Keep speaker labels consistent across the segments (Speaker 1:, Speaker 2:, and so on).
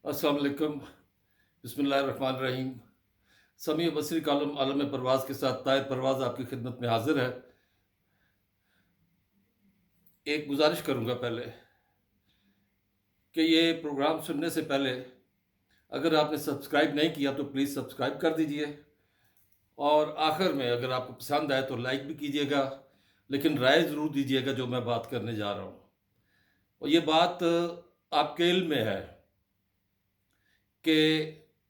Speaker 1: السلام علیکم۔ بسم اللہ الرحمن الرحیم۔ سمیع بصری کالم عالم پرواز کے ساتھ طاہر پرواز آپ کی خدمت میں حاضر ہے۔ ایک گزارش کروں گا پہلے کہ یہ پروگرام سننے سے پہلے اگر آپ نے سبسکرائب نہیں کیا تو پلیز سبسکرائب کر دیجئے، اور آخر میں اگر آپ کو پسند آئے تو لائک بھی کیجئے گا، لیکن رائے ضرور دیجئے گا جو میں بات کرنے جا رہا ہوں۔ اور یہ بات آپ کے علم میں ہے کہ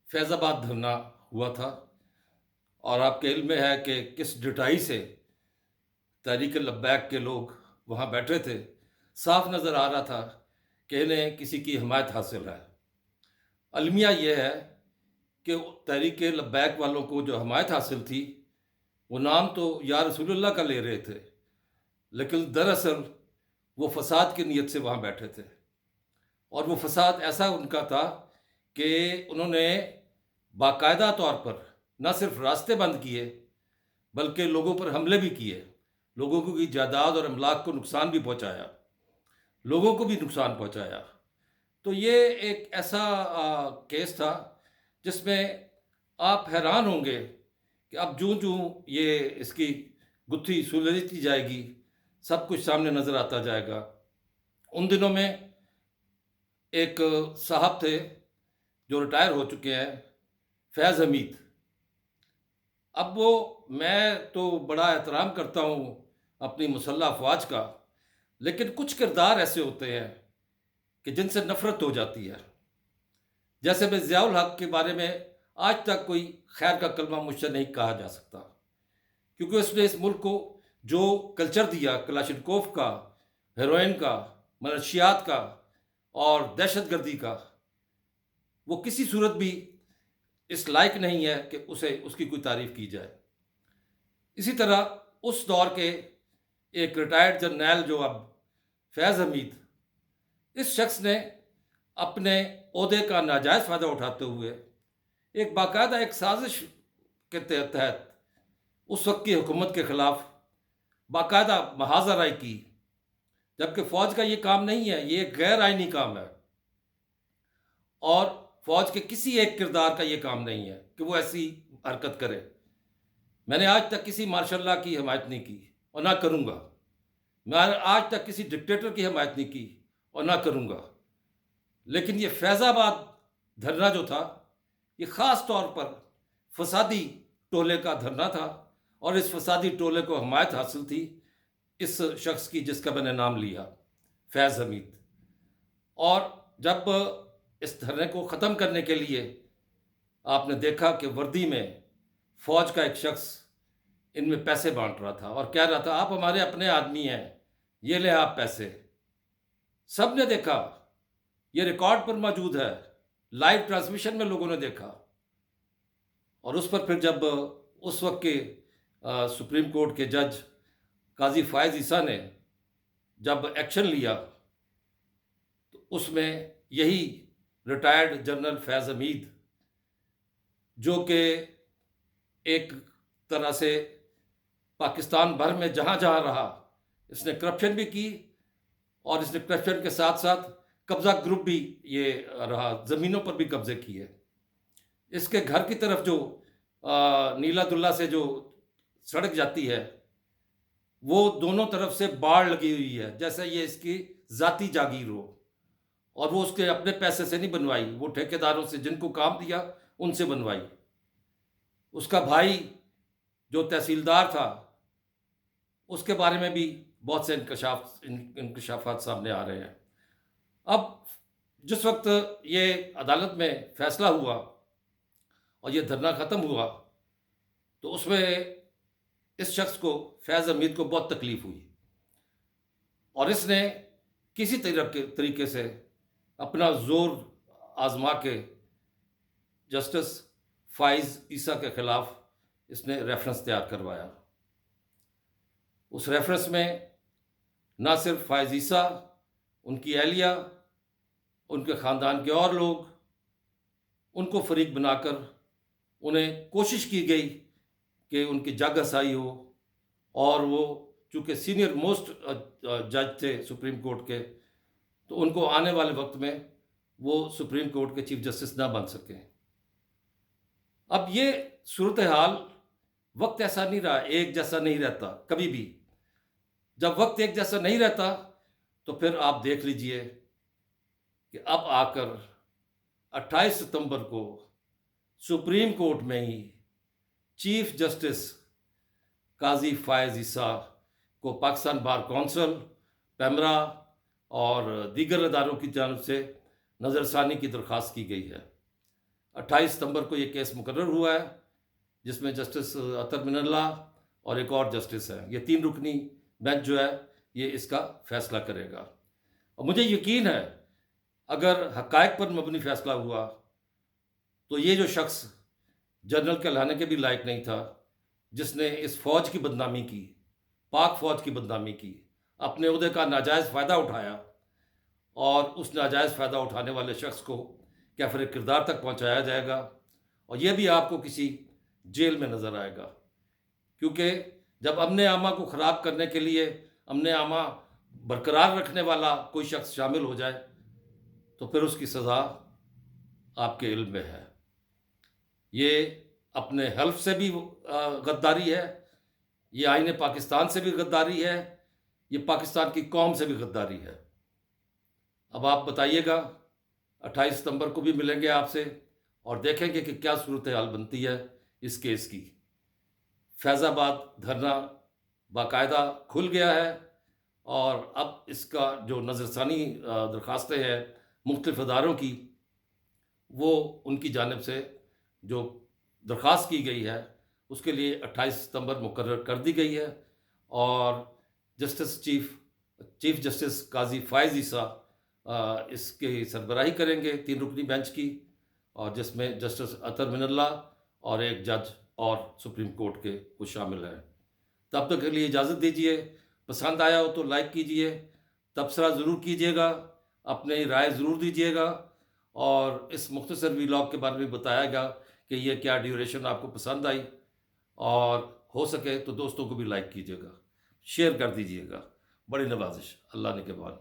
Speaker 1: فیض آباد دھرنا ہوا تھا، اور آپ کے علم میں ہے کہ کس ڈٹائی سے تحریک لبیک کے لوگ وہاں بیٹھے تھے۔ صاف نظر آ رہا تھا کہ انہیں کسی کی حمایت حاصل ہے۔ المیہ یہ ہے کہ تحریک لبیک والوں کو جو حمایت حاصل تھی وہ نام تو یا رسول اللہ کا لے رہے تھے، لیکن دراصل وہ فساد کی نیت سے وہاں بیٹھے تھے، اور وہ فساد ایسا ان کا تھا کہ انہوں نے باقاعدہ طور پر نہ صرف راستے بند کیے بلکہ لوگوں پر حملے بھی کیے، لوگوں کی جائیداد اور املاک کو نقصان بھی پہنچایا، لوگوں کو بھی نقصان پہنچایا۔ تو یہ ایک ایسا کیس تھا جس میں آپ حیران ہوں گے کہ اب جوں جوں یہ اس کی گتھی سلجھتی جائے گی سب کچھ سامنے نظر آتا جائے گا۔ ان دنوں میں ایک صاحب تھے جو ریٹائر ہو چکے ہیں، فیض حمید۔ اب وہ، میں تو بڑا احترام کرتا ہوں اپنی مسلح افواج کا، لیکن کچھ کردار ایسے ہوتے ہیں کہ جن سے نفرت ہو جاتی ہے۔ جیسے میں ضیاء الحق کے بارے میں آج تک کوئی خیر کا کلمہ مجھ سے نہیں کہا جا سکتا، کیونکہ اس نے اس ملک کو جو کلچر دیا کلاشنکوف کا، ہیروئن کا، منشیات کا اور دہشت گردی کا، وہ کسی صورت بھی اس لائق نہیں ہے کہ اس کی کوئی تعریف کی جائے۔ اسی طرح اس دور کے ایک ریٹائرڈ جرنیل جو اب فیض حمید، اس شخص نے اپنے عہدے کا ناجائز فائدہ اٹھاتے ہوئے ایک باقاعدہ ایک سازش کے تحت اس وقت کی حکومت کے خلاف باقاعدہ محاذ آرائی کی، جبکہ فوج کا یہ کام نہیں ہے، یہ ایک غیر آئینی کام ہے، اور فوج کے کسی ایک کردار کا یہ کام نہیں ہے کہ وہ ایسی حرکت کرے۔ میں نے آج تک کسی مارشل لاء کی حمایت نہیں کی اور نہ کروں گا۔ میں آج تک کسی ڈکٹیٹر کی حمایت نہیں کی اور نہ کروں گا، لیکن یہ فیض آباد دھرنا جو تھا یہ خاص طور پر فسادی ٹولے کا دھرنا تھا، اور اس فسادی ٹولے کو حمایت حاصل تھی اس شخص کی جس کا میں نے نام لیا، فیض حمید۔ اور جب اس دھرنے کو ختم کرنے کے لیے آپ نے دیکھا کہ وردی میں فوج کا ایک شخص ان میں پیسے بانٹ رہا تھا اور کہہ رہا تھا آپ ہمارے اپنے آدمی ہیں، یہ لیں آپ پیسے، سب نے دیکھا، یہ ریکارڈ پر موجود ہے، لائیو ٹرانسمیشن میں لوگوں نے دیکھا۔ اور اس پر پھر جب اس وقت کے سپریم کورٹ کے جج قاضی فائز عیسیٰ نے جب ایکشن لیا تو اس میں یہی ریٹائرڈ جنرل فیض حمید، جو کہ ایک طرح سے پاکستان بھر میں جہاں جہاں رہا اس نے کرپشن بھی کی، اور اس نے کرپشن کے ساتھ ساتھ قبضہ گروپ بھی یہ رہا، زمینوں پر بھی قبضے کیے۔ اس کے گھر کی طرف جو نیلا دلہ سے جو سڑک جاتی ہے وہ دونوں طرف سے باڑ لگی ہوئی ہے، جیسے یہ اس کی ذاتی جاگیر ہو، اور وہ اس کے اپنے پیسے سے نہیں بنوائی، وہ ٹھیکیداروں سے جن کو کام دیا ان سے بنوائی۔ اس کا بھائی جو تحصیلدار تھا اس کے بارے میں بھی بہت سے انکشافات سامنے آ رہے ہیں۔ اب جس وقت یہ عدالت میں فیصلہ ہوا اور یہ دھرنا ختم ہوا تو اس میں اس شخص کو، فیض حمید کو، بہت تکلیف ہوئی، اور اس نے کسی طریقے سے اپنا زور آزما کے جسٹس فائز عیسیٰ کے خلاف اس نے ریفرنس تیار کروایا۔ اس ریفرنس میں نہ صرف فائز عیسیٰ، ان کی اہلیہ، ان کے خاندان کے اور لوگ، ان کو فریق بنا کر انہیں کوشش کی گئی کہ ان کی جگ ہسائی ہو، اور وہ چونکہ سینئر موسٹ جج تھے سپریم کورٹ کے، تو ان کو آنے والے وقت میں وہ سپریم کورٹ کے چیف جسٹس نہ بن سکیں۔ اب یہ صورتحال وقت ایسا نہیں رہا، ایک جیسا نہیں رہتا کبھی بھی۔ جب وقت ایک جیسا نہیں رہتا تو پھر آپ دیکھ لیجئے کہ اب آ کر 28 ستمبر کو سپریم کورٹ میں ہی چیف جسٹس قاضی فائز عیسیٰ کو پاکستان بار کونسل، پیمرا اور دیگر اداروں کی جانب سے نظر ثانی کی درخواست کی گئی ہے۔ 28 ستمبر کو یہ کیس مقرر ہوا ہے، جس میں جسٹس اطہر من اللہ اور ایک اور جسٹس ہے۔ یہ 3 رکنی بینچ جو ہے یہ اس کا فیصلہ کرے گا۔ اور مجھے یقین ہے اگر حقائق پر مبنی فیصلہ ہوا تو یہ جو شخص جنرل کہلانے کے بھی لائق نہیں تھا، جس نے اس فوج کی بدنامی کی، پاک فوج کی بدنامی کی، اپنے عہدے کا ناجائز فائدہ اٹھایا، اور اس ناجائز فائدہ اٹھانے والے شخص کو کیفر کردار تک پہنچایا جائے گا، اور یہ بھی آپ کو کسی جیل میں نظر آئے گا۔ کیونکہ جب امن عامہ کو خراب کرنے کے لیے امن عامہ برقرار رکھنے والا کوئی شخص شامل ہو جائے تو پھر اس کی سزا آپ کے علم میں ہے۔ یہ اپنے حلف سے بھی غداری ہے، یہ آئین پاکستان سے بھی غداری ہے، یہ پاکستان کی قوم سے بھی غداری ہے۔ اب آپ بتائیے گا، 28 ستمبر کو بھی ملیں گے آپ سے اور دیکھیں گے کہ کیا صورتحال بنتی ہے اس کیس کی۔ فیض آباد دھرنا باقاعدہ کھل گیا ہے، اور اب اس کا جو نظر ثانی درخواستیں ہیں مختلف اداروں کی، وہ ان کی جانب سے جو درخواست کی گئی ہے اس کے لیے 28 ستمبر مقرر کر دی گئی ہے، اور چیف جسٹس قاضی فائز عیسیٰ اس کی سربراہی کریں گے 3 رکنی بینچ کی، اور جس میں جسٹس اطہر من اللہ اور ایک جج اور سپریم کورٹ کے وہ شامل ہیں۔ تب تک کے لیے اجازت دیجیے۔ پسند آیا ہو تو لائک کیجیے، تبصرہ ضرور کیجیے گا، اپنی رائے ضرور دیجیے گا، اور اس مختصر ویلاگ کے بارے میں بتایا گا کہ یہ کیا ڈیوریشن آپ کو پسند آئی، اور ہو سکے تو دوستوں کو بھی لائک کیجیے گا، شیئر کر دیجیے گا۔ بڑی نوازش، اللہ نے کے بعد۔